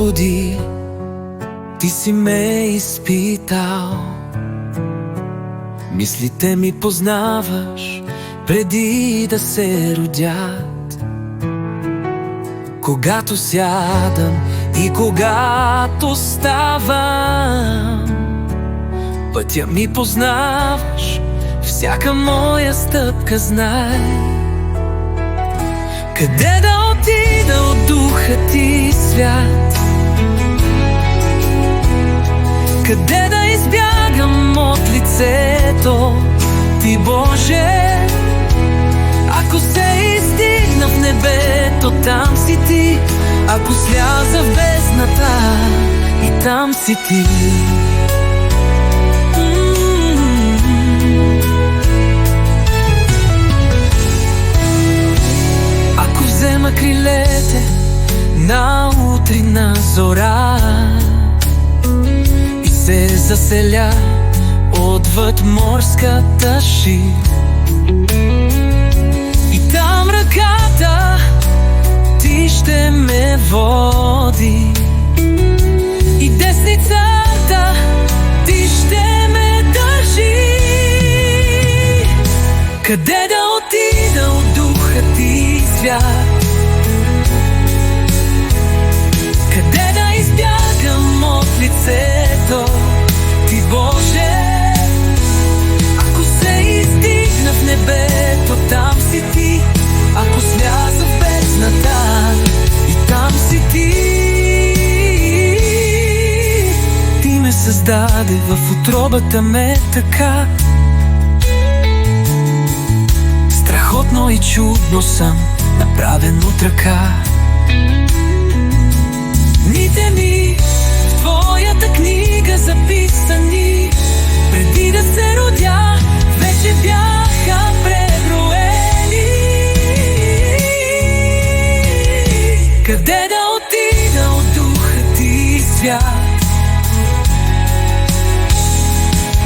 Господи, Ти си ме изпитал. Мислите ми познаваш преди да се родят. Когато сядам и когато ставам, пътя ми познаваш, всяка моя стъпка знай. Къде да отида от духа Ти свят? Къде да избягам от лицето Ти, Боже? Ако се издигна в небето, там си Ти. Ако сляза в бездната, и там си Ти. Ако взема крилете на утрина зора и се заселя отвъд морската шир, и там ръката Ти ще ме води, и десницата Ти ще ме държи. Къде да отида от духа Ти свят? Къде да избягам от лицето Ти, Боже? Ако се издигна в небето, там си Ти. Ако сляза в бездната, и там си Ти. Ти ме създаде, в утробата ме така. Страхотно и чудно съм направен от ръка. Дните ми в Твоята книга записани, преди да се родя, вече бяха преброени. Къде да отида от духа Ти свят?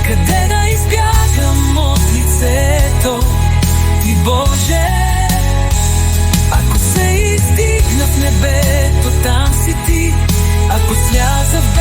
Къде да избягам от лицето Ти, Боже? Ако се издигна в небето, там си Ти. Ако сляза в